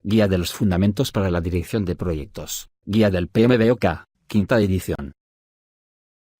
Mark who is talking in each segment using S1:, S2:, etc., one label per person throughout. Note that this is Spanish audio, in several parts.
S1: Guía de los Fundamentos para la Dirección de Proyectos. Guía del PMBOK, quinta edición.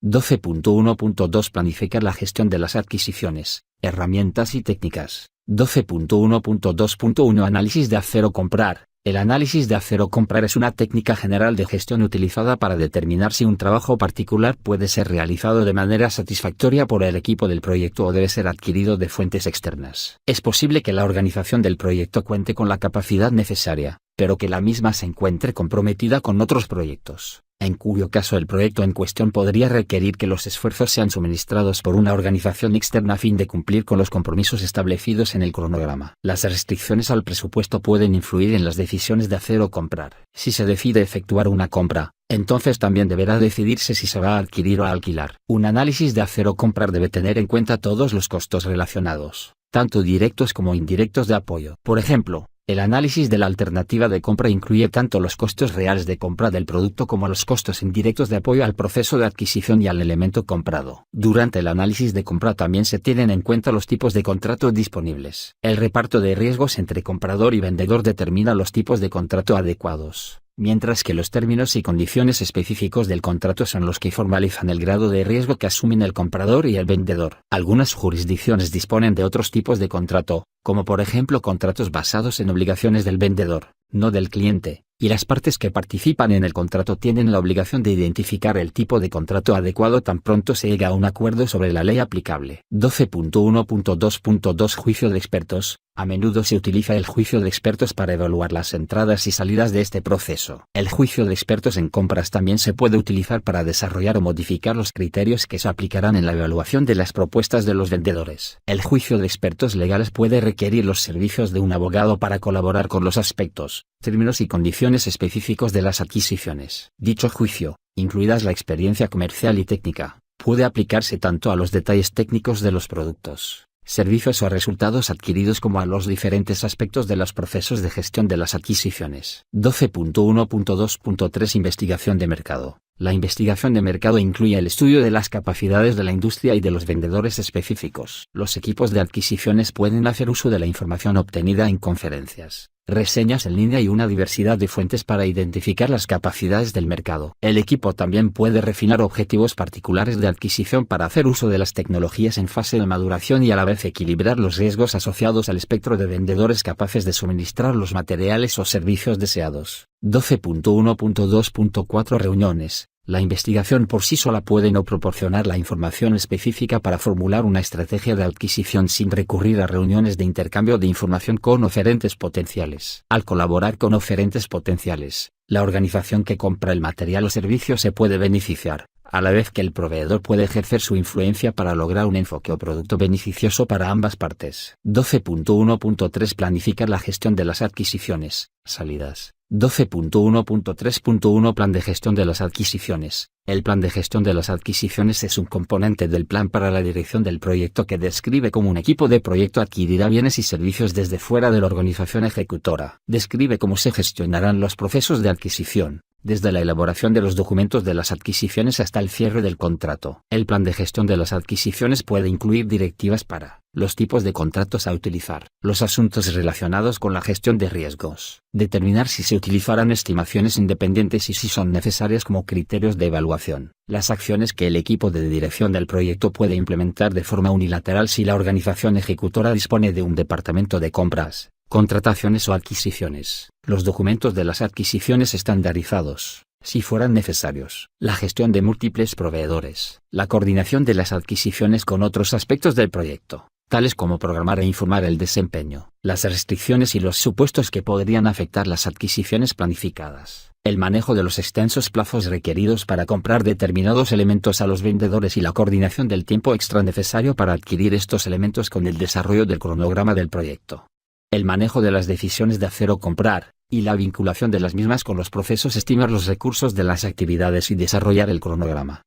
S1: 12.1.2 Planificar la gestión de las adquisiciones, herramientas y técnicas. 12.1.2.1 Análisis de hacer o comprar. El análisis de hacer o comprar es una técnica general de gestión utilizada para determinar si un trabajo particular puede ser realizado de manera satisfactoria por el equipo del proyecto o debe ser adquirido de fuentes externas. Es posible que la organización del proyecto cuente con la capacidad necesaria, pero que la misma se encuentre comprometida con otros proyectos, en cuyo caso el proyecto en cuestión podría requerir que los esfuerzos sean suministrados por una organización externa a fin de cumplir con los compromisos establecidos en el cronograma. Las restricciones al presupuesto pueden influir en las decisiones de hacer o comprar. Si se decide efectuar una compra, entonces también deberá decidirse si se va a adquirir o a alquilar. Un análisis de hacer o comprar debe tener en cuenta todos los costos relacionados, tanto directos como indirectos de apoyo. Por ejemplo, el análisis de la alternativa de compra incluye tanto los costos reales de compra del producto como los costos indirectos de apoyo al proceso de adquisición y al elemento comprado. Durante el análisis de compra también se tienen en cuenta los tipos de contrato disponibles. El reparto de riesgos entre comprador y vendedor determina los tipos de contrato adecuados, mientras que los términos y condiciones específicos del contrato son los que formalizan el grado de riesgo que asumen el comprador y el vendedor. Algunas jurisdicciones disponen de otros tipos de contrato, como por ejemplo contratos basados en obligaciones del vendedor, no del cliente, y las partes que participan en el contrato tienen la obligación de identificar el tipo de contrato adecuado tan pronto se llega a un acuerdo sobre la ley aplicable. 12.1.2.2 Juicio de expertos. A menudo se utiliza el juicio de expertos para evaluar las entradas y salidas de este proceso. El juicio de expertos en compras también se puede utilizar para desarrollar o modificar los criterios que se aplicarán en la evaluación de las propuestas de los vendedores. El juicio de expertos legales puede requerir los servicios de un abogado para colaborar con los aspectos, términos y condiciones específicos de las adquisiciones. Dicho juicio, incluidas la experiencia comercial y técnica, puede aplicarse tanto a los detalles técnicos de los productos, servicios o resultados adquiridos como a los diferentes aspectos de los procesos de gestión de las adquisiciones. 12.1.2.3 Investigación de mercado. La investigación de mercado incluye el estudio de las capacidades de la industria y de los vendedores específicos. Los equipos de adquisiciones pueden hacer uso de la información obtenida en conferencias, reseñas en línea y una diversidad de fuentes para identificar las capacidades del mercado. El equipo también puede refinar objetivos particulares de adquisición para hacer uso de las tecnologías en fase de maduración y a la vez equilibrar los riesgos asociados al espectro de vendedores capaces de suministrar los materiales o servicios deseados. 12.1.2.4 Reuniones. La investigación por sí sola puede no proporcionar la información específica para formular una estrategia de adquisición sin recurrir a reuniones de intercambio de información con oferentes potenciales. Al colaborar con oferentes potenciales, la organización que compra el material o servicio se puede beneficiar, a la vez que el proveedor puede ejercer su influencia para lograr un enfoque o producto beneficioso para ambas partes. 12.1.3 Planificar la gestión de las adquisiciones, salidas. 12.1.3.1 Plan de gestión de las adquisiciones. El plan de gestión de las adquisiciones es un componente del plan para la dirección del proyecto que describe cómo un equipo de proyecto adquirirá bienes y servicios desde fuera de la organización ejecutora. Describe cómo se gestionarán los procesos de adquisición, desde la elaboración de los documentos de las adquisiciones hasta el cierre del contrato. El plan de gestión de las adquisiciones puede incluir directivas para los tipos de contratos a utilizar, los asuntos relacionados con la gestión de riesgos, determinar si se utilizarán estimaciones independientes y si son necesarias como criterios de evaluación, las acciones que el equipo de dirección del proyecto puede implementar de forma unilateral si la organización ejecutora dispone de un departamento de compras, contrataciones o adquisiciones, los documentos de las adquisiciones estandarizados, si fueran necesarios, la gestión de múltiples proveedores, la coordinación de las adquisiciones con otros aspectos del proyecto, tales como programar e informar el desempeño, las restricciones y los supuestos que podrían afectar las adquisiciones planificadas, el manejo de los extensos plazos requeridos para comprar determinados elementos a los vendedores y la coordinación del tiempo extra necesario para adquirir estos elementos con el desarrollo del cronograma del proyecto. El manejo de las decisiones de hacer o comprar, y la vinculación de las mismas con los procesos, estimar los recursos de las actividades y desarrollar el cronograma.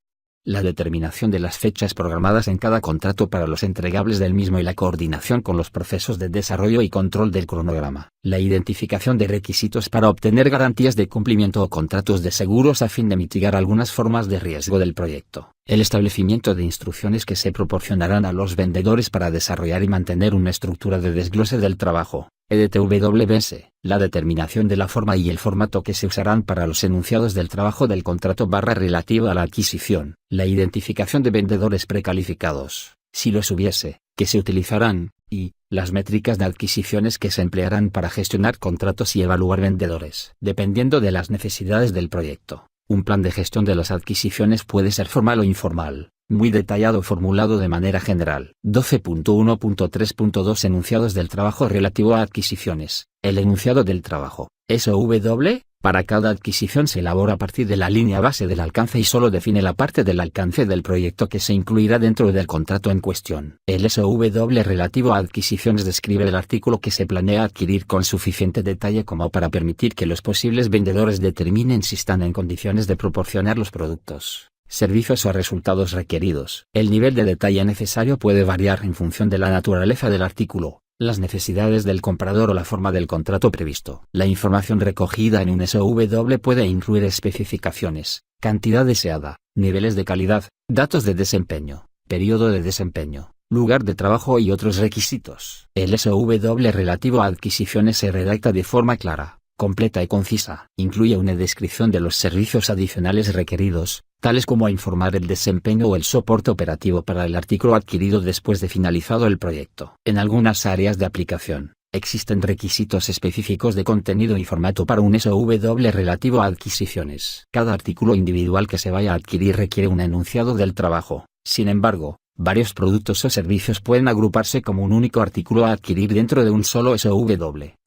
S1: La determinación de las fechas programadas en cada contrato para los entregables del mismo y la coordinación con los procesos de desarrollo y control del cronograma. La identificación de requisitos para obtener garantías de cumplimiento o contratos de seguros a fin de mitigar algunas formas de riesgo del proyecto. El establecimiento de instrucciones que se proporcionarán a los vendedores para desarrollar y mantener una estructura de desglose del trabajo, EDTWBS, la determinación de la forma y el formato que se usarán para los enunciados del trabajo del contrato relativa a la adquisición, la identificación de vendedores precalificados, si los hubiese, que se utilizarán, y las métricas de adquisiciones que se emplearán para gestionar contratos y evaluar vendedores. Dependiendo de las necesidades del proyecto, un plan de gestión de las adquisiciones puede ser formal o informal, muy detallado o formulado de manera general. 12.1.3.2 Enunciados del trabajo relativo a adquisiciones. El enunciado del trabajo, SOW, para cada adquisición se elabora a partir de la línea base del alcance y solo define la parte del alcance del proyecto que se incluirá dentro del contrato en cuestión. El SOW relativo a adquisiciones describe el artículo que se planea adquirir con suficiente detalle como para permitir que los posibles vendedores determinen si están en condiciones de proporcionar los productos, servicios o resultados requeridos. El nivel de detalle necesario puede variar en función de la naturaleza del artículo, las necesidades del comprador o la forma del contrato previsto. La información recogida en un SOW puede incluir especificaciones, cantidad deseada, niveles de calidad, datos de desempeño, periodo de desempeño, lugar de trabajo y otros requisitos. El SOW relativo a adquisiciones se redacta de forma clara, completa y concisa. Incluye una descripción de los servicios adicionales requeridos, tales como informar el desempeño o el soporte operativo para el artículo adquirido después de finalizado el proyecto. En algunas áreas de aplicación, existen requisitos específicos de contenido y formato para un SOW relativo a adquisiciones. Cada artículo individual que se vaya a adquirir requiere un enunciado del trabajo. Sin embargo, varios productos o servicios pueden agruparse como un único artículo a adquirir dentro de un solo SOW.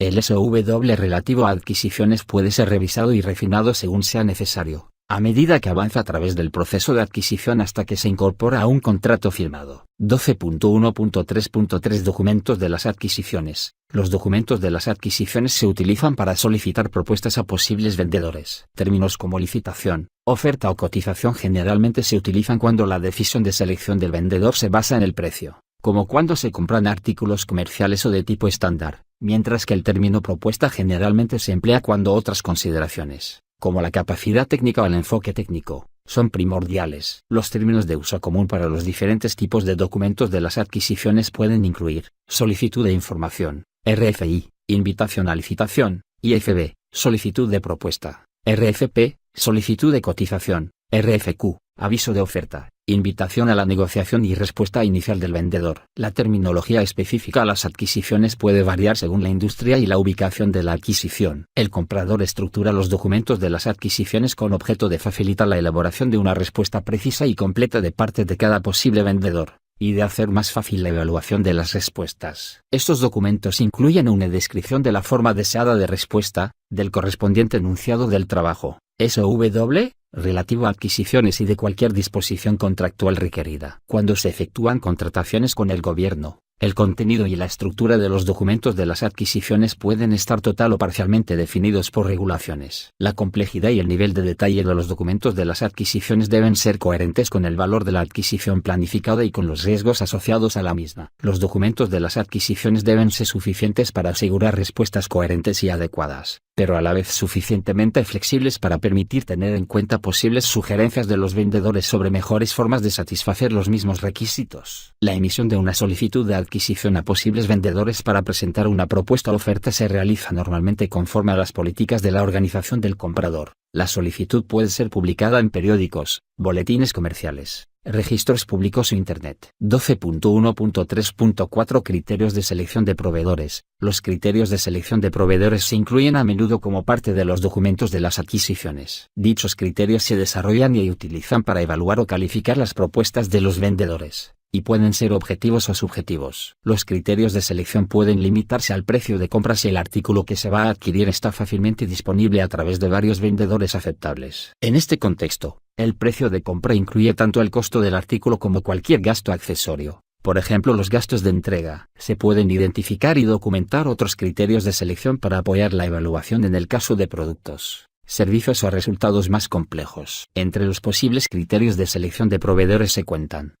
S1: El SOW relativo a adquisiciones puede ser revisado y refinado según sea necesario, a medida que avanza a través del proceso de adquisición hasta que se incorpora a un contrato firmado. 12.1.3.3 Documentos de las adquisiciones. Los documentos de las adquisiciones se utilizan para solicitar propuestas a posibles vendedores. Términos como licitación, oferta o cotización generalmente se utilizan cuando la decisión de selección del vendedor se basa en el precio, como cuando se compran artículos comerciales o de tipo estándar, mientras que el término propuesta generalmente se emplea cuando otras consideraciones, como la capacidad técnica o el enfoque técnico, son primordiales. Los términos de uso común para los diferentes tipos de documentos de las adquisiciones pueden incluir solicitud de información, RFI, invitación a licitación, IFB, solicitud de propuesta, RFP, solicitud de cotización, RFQ, aviso de oferta, invitación a la negociación y respuesta inicial del vendedor. La terminología específica a las adquisiciones puede variar según la industria y la ubicación de la adquisición. El comprador estructura los documentos de las adquisiciones con objeto de facilitar la elaboración de una respuesta precisa y completa de parte de cada posible vendedor, y de hacer más fácil la evaluación de las respuestas. Estos documentos incluyen una descripción de la forma deseada de respuesta, del correspondiente enunciado del trabajo, SOW, relativo a adquisiciones y de cualquier disposición contractual requerida. Cuando se efectúan contrataciones con el gobierno, el contenido y la estructura de los documentos de las adquisiciones pueden estar total o parcialmente definidos por regulaciones. La complejidad y el nivel de detalle de los documentos de las adquisiciones deben ser coherentes con el valor de la adquisición planificada y con los riesgos asociados a la misma. Los documentos de las adquisiciones deben ser suficientes para asegurar respuestas coherentes y adecuadas, pero a la vez suficientemente flexibles para permitir tener en cuenta posibles sugerencias de los vendedores sobre mejores formas de satisfacer los mismos requisitos. La emisión de una solicitud de adquisición a posibles vendedores para presentar una propuesta o oferta se realiza normalmente conforme a las políticas de la organización del comprador. La solicitud puede ser publicada en periódicos, boletines comerciales, registros públicos o Internet. 12.1.3.4 Criterios de selección de proveedores. Los criterios de selección de proveedores se incluyen a menudo como parte de los documentos de las adquisiciones. Dichos criterios se desarrollan y utilizan para evaluar o calificar las propuestas de los vendedores, y pueden ser objetivos o subjetivos. Los criterios de selección pueden limitarse al precio de compra si el artículo que se va a adquirir está fácilmente disponible a través de varios vendedores aceptables. En este contexto, el precio de compra incluye tanto el costo del artículo como cualquier gasto accesorio, por ejemplo los gastos de entrega. Se pueden identificar y documentar otros criterios de selección para apoyar la evaluación en el caso de productos, servicios o resultados más complejos. Entre los posibles criterios de selección de proveedores se cuentan: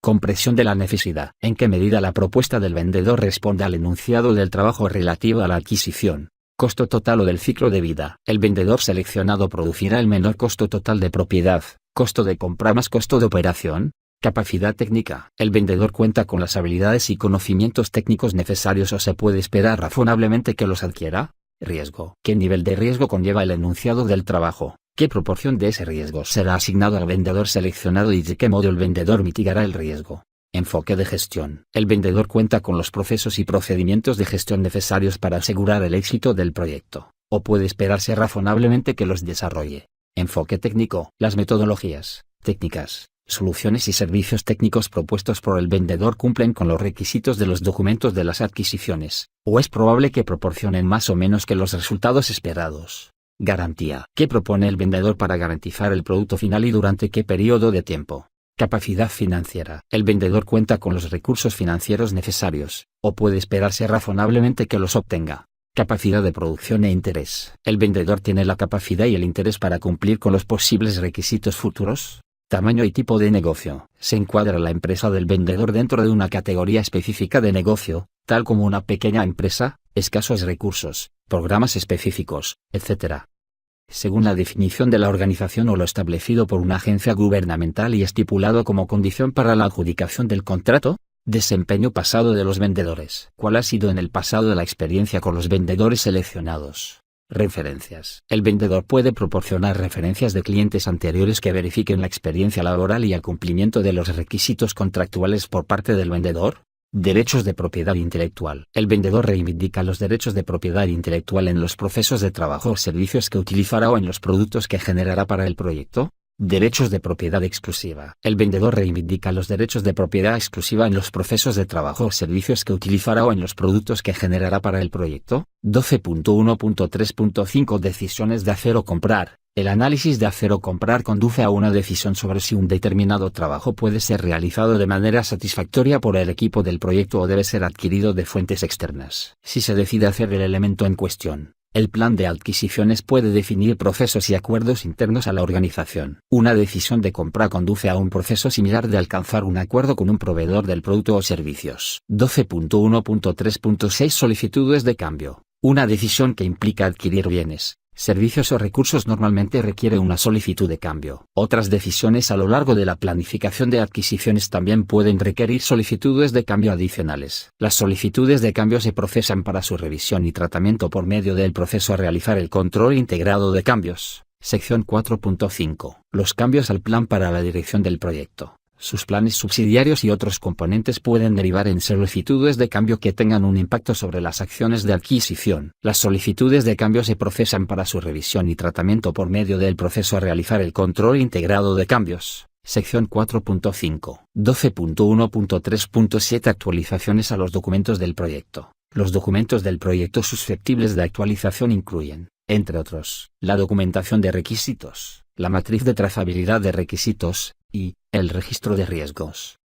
S1: comprensión de la necesidad. En qué medida la propuesta del vendedor responde al enunciado del trabajo relativo a la adquisición. Costo total o del ciclo de vida. El vendedor seleccionado producirá el menor costo total de propiedad, costo de compra más costo de operación. Capacidad técnica. El vendedor cuenta con las habilidades y conocimientos técnicos necesarios o se puede esperar razonablemente que los adquiera. Riesgo. ¿Qué nivel de riesgo conlleva el enunciado del trabajo? ¿Qué proporción de ese riesgo será asignado al vendedor seleccionado y de qué modo el vendedor mitigará el riesgo? Enfoque de gestión. El vendedor cuenta con los procesos y procedimientos de gestión necesarios para asegurar el éxito del proyecto, o puede esperarse razonablemente que los desarrolle. Enfoque técnico. Las metodologías, técnicas, soluciones y servicios técnicos propuestos por el vendedor cumplen con los requisitos de los documentos de las adquisiciones, o es probable que proporcionen más o menos que los resultados esperados. Garantía. ¿Qué propone el vendedor para garantizar el producto final y durante qué periodo de tiempo? Capacidad financiera. El vendedor cuenta con los recursos financieros necesarios, o puede esperarse razonablemente que los obtenga. Capacidad de producción e interés. El vendedor tiene la capacidad y el interés para cumplir con los posibles requisitos futuros. Tamaño y tipo de negocio. Se encuadra la empresa del vendedor dentro de una categoría específica de negocio, tal como una pequeña empresa, escasos recursos, programas específicos, etc. Según la definición de la organización o lo establecido por una agencia gubernamental y estipulado como condición para la adjudicación del contrato. Desempeño pasado de los vendedores. ¿Cuál ha sido en el pasado la experiencia con los vendedores seleccionados? Referencias. El vendedor puede proporcionar referencias de clientes anteriores que verifiquen la experiencia laboral y el cumplimiento de los requisitos contractuales por parte del vendedor. Derechos de propiedad intelectual. El vendedor reivindica los derechos de propiedad intelectual en los procesos de trabajo o servicios que utilizará o en los productos que generará para el proyecto. Derechos de propiedad exclusiva. El vendedor reivindica los derechos de propiedad exclusiva en los procesos de trabajo o servicios que utilizará o en los productos que generará para el proyecto. 12.1.3.5 Decisiones de hacer o comprar. El análisis de hacer o comprar conduce a una decisión sobre si un determinado trabajo puede ser realizado de manera satisfactoria por el equipo del proyecto o debe ser adquirido de fuentes externas. Si se decide hacer el elemento en cuestión, el plan de adquisiciones puede definir procesos y acuerdos internos a la organización. Una decisión de compra conduce a un proceso similar de alcanzar un acuerdo con un proveedor del producto o servicios. 12.1.3.6 Solicitudes de cambio. Una decisión que implica adquirir bienes, servicios o recursos normalmente requiere una solicitud de cambio. Otras decisiones a lo largo de la planificación de adquisiciones también pueden requerir solicitudes de cambio adicionales. Las solicitudes de cambio se procesan para su revisión y tratamiento por medio del proceso a realizar el control integrado de cambios. Sección 4.5. Los cambios al plan para la dirección del proyecto. Sus planes subsidiarios y otros componentes pueden derivar en solicitudes de cambio que tengan un impacto sobre las acciones de adquisición. Las solicitudes de cambio se procesan para su revisión y tratamiento por medio del proceso a realizar el control integrado de cambios. Sección 4.5. 12.1.3.7 Actualizaciones a los documentos del proyecto. Los documentos del proyecto susceptibles de actualización incluyen, entre otros, la documentación de requisitos, la matriz de trazabilidad de requisitos, y el registro de riesgos.